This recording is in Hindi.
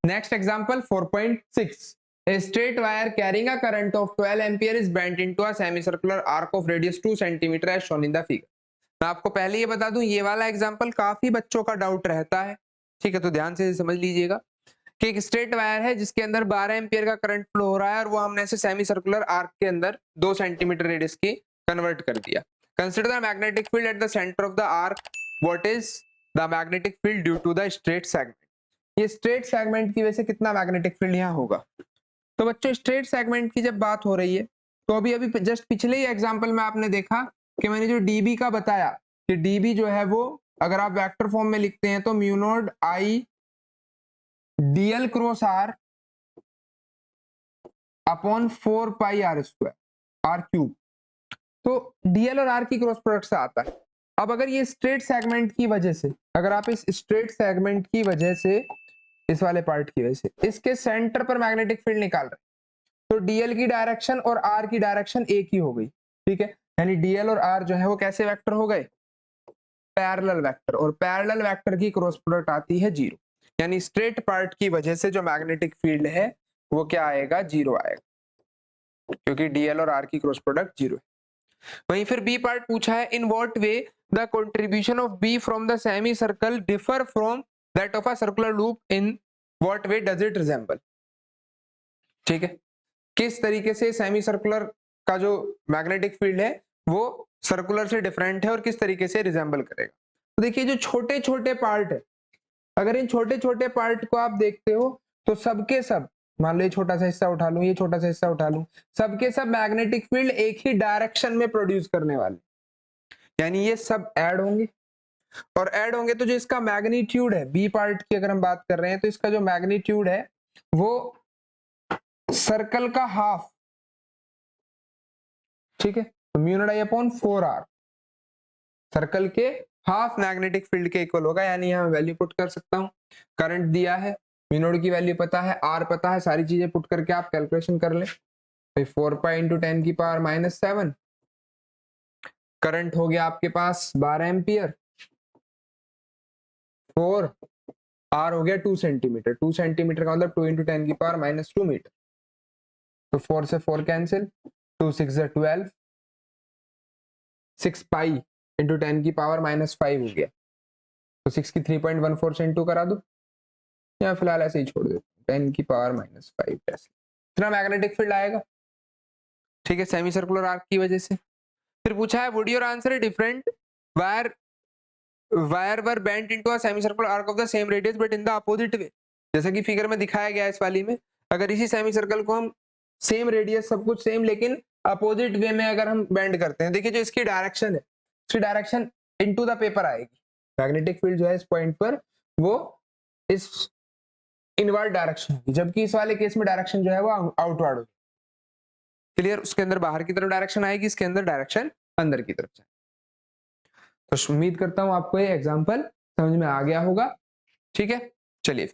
Next example 4.6, a straight wire carrying a current of 12 ampere is bent into a semicircular arc of radius 2 cm as shown in the figure। मैं आपको पहले ये बता दूं, ये वाला एग्जांपल काफी बच्चों का डाउट रहता है, ठीक है, तो ध्यान से समझ लीजिएगा कि एक स्ट्रेट वायर है जिसके अंदर 12 एम्पियर का करंट फ्लो हो रहा है और वो हमने ऐसे सेमी सर्कुलर आर्क के अंदर 2 सेंटीमीटर रेडियस की कन्वर्ट कर दिया। Consider the magnetic field at the centre of the arc, what is the magnetic field due to the straight segment. ये स्ट्रेट सेगमेंट की वजह से कितना मैग्नेटिक फील्ड यहाँ होगा। तो बच्चों स्ट्रेट सेगमेंट की जब बात हो रही है तो अभी जस्ट पिछले ही एग्जाम्पल में आपने देखा कि मैंने जो डीबी का बताया कि डीबी जो है वो अगर आप वेक्टर फॉर्म में लिखते हैं तो mu naught I dl cross r upon 4 pi r square r cube. तो डीएल और आर की क्रॉस प्रोडक्ट से आता है। अब अगर ये स्ट्रेट सेगमेंट की वजह से, अगर आप इस स्ट्रेट सेगमेंट की वजह से, इस वाले पार्ट की वजह से इसके सेंटर पर मैग्नेटिक फील्ड निकाल रहे तो डीएल की डायरेक्शन और आर की डायरेक्शन एक ही हो गई, ठीक है, यानी डीएल और आर जो है वो कैसे वेक्टर हो गए, पैरेलल वेक्टर, और पैरेलल वेक्टर की क्रॉस प्रोडक्ट आती है 0, यानी स्ट्रेट पार्ट की वजह से जो मैग्नेटिक फील्ड है वो क्या आएगा, 0 आएगा, क्योंकि डीएल और आर की क्रॉस प्रोडक्ट 0 है। वहीं फिर बी पार्ट पूछा है, in what way the contribution of B from the semi circle differ from that of a circular loop, in what way does it resemble. ठीक है, किस तरीके से सेमी सर्कुलर का जो मैग्नेटिक फील्ड है वो सर्कुलर से डिफरेंट है और किस तरीके से रिजेंबल करेगा। तो देखिए जो छोटे छोटे पार्ट है, अगर इन छोटे छोटे पार्ट को आप देखते हो तो सबके सब, मान लो ये छोटा सा हिस्सा उठा लूं, ये छोटा सा हिस्सा उठा लूं, सबके सब मैग्नेटिक फील्ड एक ही डायरेक्शन में प्रोड्यूस करने वाले, यानी ये सब ऐड होंगे, और ऐड होंगे तो जो इसका मैग्नीट्यूड है, बी पार्ट की अगर हम बात कर रहे हैं तो इसका जो मैग्नीट्यूड है वो सर्कल का हाफ, ठीक है, तो म्यू नॉट आई अपॉन 4r सर्कल के हाफ मैग्नेटिक फील्ड के इक्वल होगा, यानी यहां वैल्यू पुट कर सकता हूं। करंट दिया है, म्यू नॉट की वैल्यू पता है, r पता है, सारी चीजें पुट करके आप कैलकुलेशन कर लें। तो 4 पाई इंटू 10 की पावर -7, करंट हो गया आपके पास 12 एम्पियर, 4 r हो गया 2 सेंटीमीटर, 2 सेंटीमीटर का मतलब 2 इंटू 10 की पावर -2 मीटर। तो 4 से 4 कैंसिल, 2 6 12, 6 पाई इंटू 10 की पावर -5 हो गया, तो 6 की 3.14 से इंटू करा दो, या फिलहाल ऐसे ही छोड़ दो, 10 की पावर -5 ऐसे, इतना मैग्नेटिक फील्ड आएगा, ठीक है, सेमी सर्कुलर आर्क की वजह से। फिर पूछा है would your answer different wire were bent into a semi circular arc of the same radius but in the opposite way. जैसा कि फिगर में दिखाया गया है इस वाली में, अगर इसी सेमी सर्कल को हम सेम रेडियस, सब कुछ सेम, लेकिन अपोजिट वे में अगर हम बेंड करते हैं, देखिए जो इसकी डायरेक्शन है, इसकी डायरेक्शन इनटू द पेपर आएगी, मैग्नेटिक फील्ड जो है इस पॉइंट पर वो इस इनवर्ड डायरेक्शन होगी, जबकि इस वाले केस में डायरेक्शन जो है वो आउटवर्ड होगी। क्लियर, उसके अंदर बाहर की तरफ डायरेक्शन आएगी, इसके अंदर डायरेक्शन अंदर की तरफ जाएगी। तो उम्मीद करता हूं आपको ये एग्जांपल समझ में आ गया होगा, ठीक है, चलिए।